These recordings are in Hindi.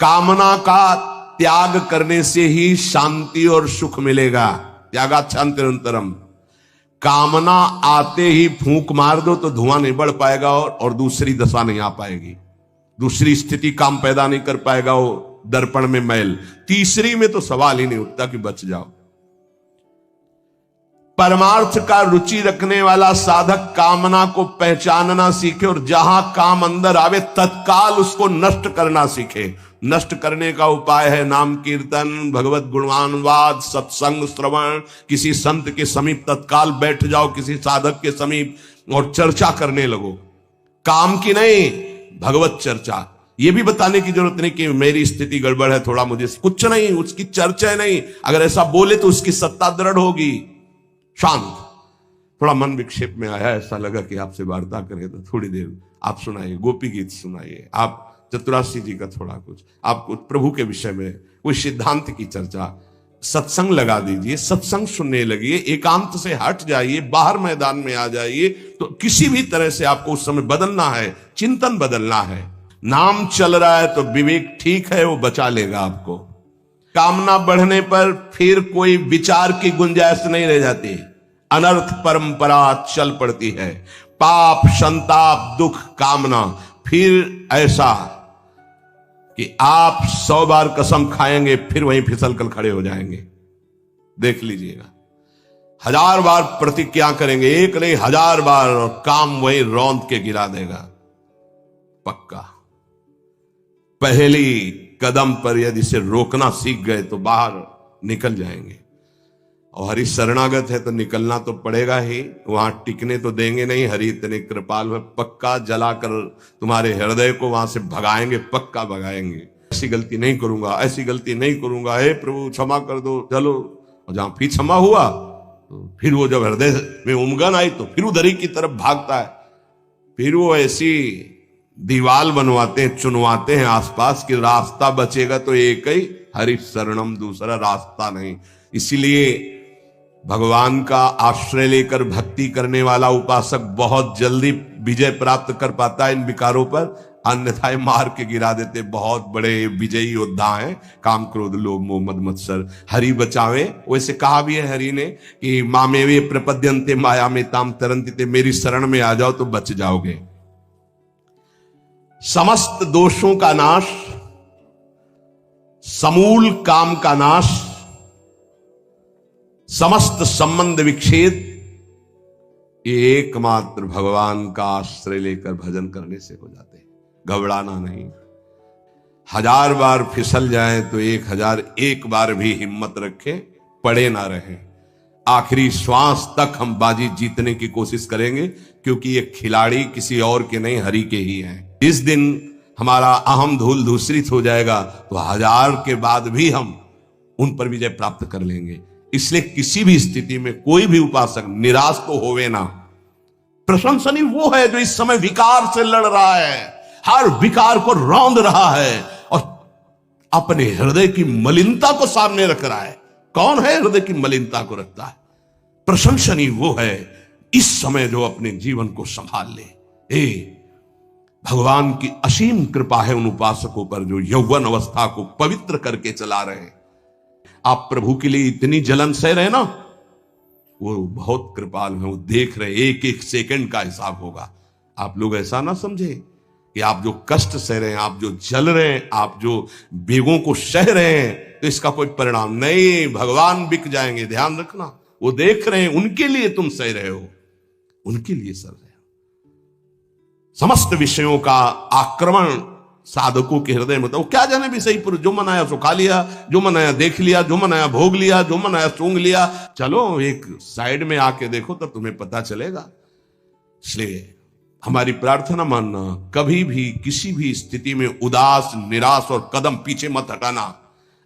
कामना का त्याग करने से ही शांति और सुख मिलेगा। त्यागात् शांतिरंतरम। कामना आते ही फूंक मार दो तो धुआं नहीं बढ़ पाएगा और दूसरी दशा नहीं आ पाएगी, दूसरी स्थिति काम पैदा नहीं कर पाएगा, वो दर्पण में मैल। तीसरी में तो सवाल ही नहीं उठता कि बच जाओ। परमार्थ का रुचि रखने वाला साधक कामना को पहचानना सीखे और जहां काम अंदर आवे तत्काल उसको नष्ट करना सीखे। नष्ट करने का उपाय है नाम कीर्तन, भगवत गुणगानवाद, सत्संग श्रवण। किसी संत के समीप तत्काल बैठ जाओ, किसी साधक के समीप, और चर्चा करने लगो। काम की नहीं, भगवत चर्चा। यह भी बताने की जरूरत नहीं कि मेरी स्थिति गड़बड़ है, थोड़ा मुझे कुछ नहीं, उसकी चर्चा नहीं। अगर ऐसा बोले तो उसकी सत्ता दृढ़ होगी। शांत, थोड़ा मन विक्षेप में आया, ऐसा लगा कि आपसे वार्ता करें तो थोड़ी देर आप सुनाइए, गोपी गीत सुनाइए, आप चतुरासी जी का थोड़ा कुछ, आप कुछ प्रभु के विषय में कोई सिद्धांत की चर्चा, सत्संग लगा दीजिए, सत्संग सुनने लगिए, एकांत से हट जाइए, बाहर मैदान में आ जाइए। तो किसी भी तरह से आपको उस समय बदलना है, चिंतन बदलना है। नाम चल रहा है तो विवेक ठीक है, वो बचा लेगा आपको। कामना बढ़ने पर फिर कोई विचार की गुंजाइश नहीं रह जाती, अनर्थ परंपरा चल पड़ती है। पाप, संताप, दुख, कामना, फिर ऐसा कि आप 100 बार कसम खाएंगे फिर वहीं फिसल कर खड़े हो जाएंगे। देख लीजिएगा, 1000 बार प्रतिज्ञा करेंगे, एक नहीं 1000 बार, और काम वहीं रौंद के गिरा देगा पक्का। पहली कदम पर यदि से रोकना सीख गए तो बाहर निकल जाएंगे। और हरि शरणागत है तो निकलना तो पड़ेगा ही, वहां टिकने तो देंगे नहीं। हरि इतने कृपाल है, पक्का जलाकर तुम्हारे हृदय को वहां से भगाएंगे, पक्का भगाएंगे। ऐसी गलती नहीं करूंगा, ऐसी गलती नहीं करूंगा, हे प्रभु क्षमा कर दो, चलो। और जहां फिर क्षमा हुआ तो फिर वो जब हृदय में उमगन आई तो फिर उधर ही की तरफ भागता है। फिर वो ऐसी दीवाल बनवाते हैं, चुनवाते हैं आसपास कि रास्ता बचेगा तो एक ही, हरि शरणम, दूसरा रास्ता नहीं। इसीलिए भगवान का आश्रय लेकर भक्ति करने वाला उपासक बहुत जल्दी विजय प्राप्त कर पाता है इन विकारों पर, अन्यथा मार के गिरा देते। बहुत बड़े विजयी योद्धा हैं, काम, क्रोध, लोभ, मोह, मद, मत्सर। हरि बचावे। वैसे कहा भी है हरि ने कि मामेवे प्रपद्यन्ते माया में ताम तरन्ति, मेरी शरण में आ जाओ तो बच जाओगे। समस्त दोषों का नाश, समूल काम का नाश, समस्त संबंध विच्छेद, एकमात्र भगवान का आश्रय लेकर भजन करने से हो जाते हैं। घबराना नहीं। 1000 बार फिसल जाए तो 1001 बार भी हिम्मत रखें, पड़े ना रहें। आखिरी श्वास तक हम बाजी जीतने की कोशिश करेंगे, क्योंकि ये खिलाड़ी किसी और के नहीं, हरि के ही हैं। इस दिन हमारा अहम धूल धूसरित हो जाएगा तो 1000 के बाद भी हम उन पर विजय प्राप्त कर लेंगे। इसलिए किसी भी स्थिति में कोई भी उपासक निराश तो होवे ना। प्रशंसनीय वो है जो इस समय विकार से लड़ रहा है, हर विकार को रौंद रहा है और अपने हृदय की मलिनता को सामने रख रहा है। कौन है हृदय की मलिनता को रखता है? प्रशंसनीय वो है इस समय जो अपने जीवन को संभाल ले। भगवान की असीम कृपा है उन उपासकों पर जो यौवन अवस्था को पवित्र करके चला रहे हैं। आप प्रभु के लिए इतनी जलन सह रहे ना, वो बहुत कृपाल है, वो देख रहे, एक एक सेकंड का हिसाब होगा। आप लोग ऐसा ना समझे कि आप जो कष्ट सह रहे हैं, आप जो जल रहे हैं, आप जो वेगों को सह रहे हैं, तो इसका कोई परिणाम नहीं। भगवान बिक जाएंगे, ध्यान रखना। वो देख रहे हैं, उनके लिए तुम सह रहे हो, उनके लिए सह रहे हो। समस्त विषयों का आक्रमण साधकों के हृदय में, तो क्या जाने भी सही पुरुष, जो मनाया सो खा लिया, जो मनाया देख लिया, जो मनाया भोग लिया, जो मनाया सूंघ लिया। चलो एक साइड में आके देखो तो तुम्हें पता चलेगा। इसलिए हमारी प्रार्थना मानना, कभी भी किसी भी स्थिति में उदास, निराश और कदम पीछे मत हटाना।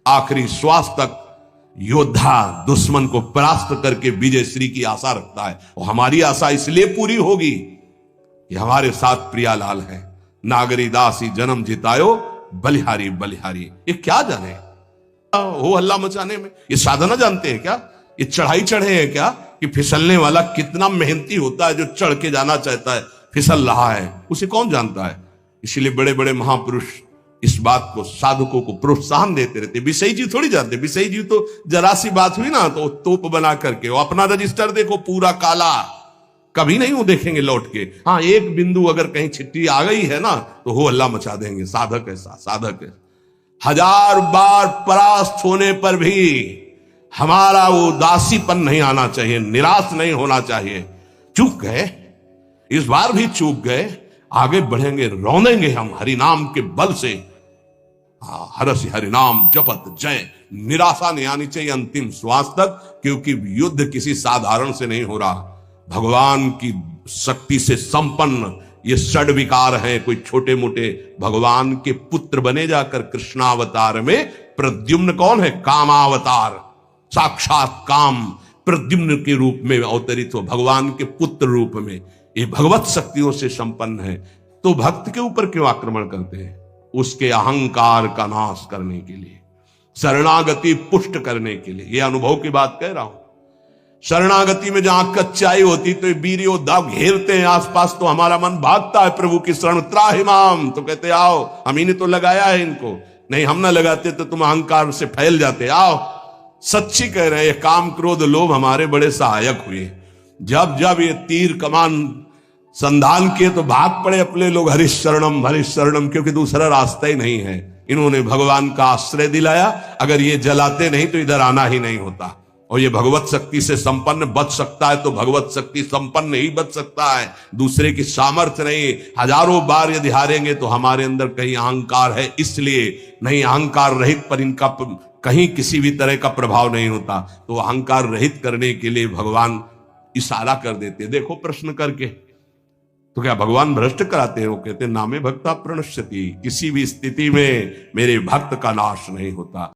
आखिरी श्वास तक योद्धा दुश्मन को परास्त करके विजय श्री की आशा रखता है। और हमारी आशा इसलिए पूरी होगी कि हमारे साथ प्रियालाल है। नागरी दासी जन्म जितायो, बलिहारी बलिहारी। ये क्या जाने हो हल्ला मचाने में? ये साधना जानते हैं क्या? ये चढ़ाई चढ़े हैं क्या? कि फिसलने वाला कितना मेहनती होता है, जो चढ़ के जाना चाहता है फिसल रहा है, उसे कौन जानता है? इसीलिए बड़े बड़े महापुरुष इस बात को साधकों को प्रोत्साहन देते रहते। विषयी जी थोड़ी जाते, विषयी जी तो जरा सी बात हुई ना तो तोप बना करके वो अपना रजिस्टर देखो पूरा काला, कभी नहीं वो देखेंगे लौट के। हाँ, एक बिंदु अगर कहीं छिट्टी आ गई है ना तो हो हल्ला मचा देंगे। साधक ऐसा, साधक है। 1000 बार परास्त होने पर भी हमारा वो उदासीपन नहीं आना चाहिए, निराश नहीं होना चाहिए। चूक गए, इस बार भी चूक गए, आगे बढ़ेंगे, रौंदेंगे हम हरिनाम के बल से। हरसि हरिनाम जपत जय। निराशा नहीं आनी चाहिए अंतिम श्वास तक, क्योंकि युद्ध किसी साधारण से नहीं हो रहा। भगवान की शक्ति से संपन्न ये षड विकार हैं, कोई छोटे मोटे भगवान के पुत्र बने जाकर कृष्णावतार में। प्रद्युम्न कौन है? कामावतार, साक्षात काम प्रद्युम्न के रूप में अवतरित हो, भगवान के पुत्र रूप में। ये भगवत शक्तियों से संपन्न है। तो भक्त के ऊपर क्यों आक्रमण करते हैं? उसके अहंकार का नाश करने के लिए, शरणागति पुष्ट करने के लिए। यह अनुभव की बात कह रहा हूं। शरणागति में जहां कच्चाई होती तो वीर योद्धा घेरते हैं आसपास, तो हमारा मन भागता है प्रभु की शरण। त्राहिमाम, तो कहते आओ, हम ही ने तो लगाया है इनको, नहीं हम ना लगाते तो तुम अहंकार से फैल जाते। आओ, सच्ची कह रहे हैं, काम क्रोध लोभ हमारे बड़े सहायक हुए। जब जब ये तीर कमान संधान किए तो भाग पड़े अपने लोग, हरिश शरणम, क्योंकि दूसरा रास्ता ही नहीं है। इन्होंने भगवान का आश्रय दिलाया, अगर ये जलाते नहीं तो इधर आना ही नहीं होता। और ये भगवत शक्ति से संपन्न बच सकता है तो भगवत शक्ति संपन्न ही बच सकता है, दूसरे की सामर्थ्य नहीं। हजारों बार यदि हारेंगे तो हमारे अंदर कहीं अहंकार है, इसलिए नहीं। अहंकार रहित पर इनका कहीं किसी भी तरह का प्रभाव नहीं होता। तो अहंकार रहित करने के लिए भगवान इशारा कर देते। देखो प्रश्न करके, तो क्या भगवान भ्रष्ट कराते हैं? वो कहते नामे भक्ता प्रणश्यति, किसी भी स्थिति में मेरे भक्त का नाश नहीं होता।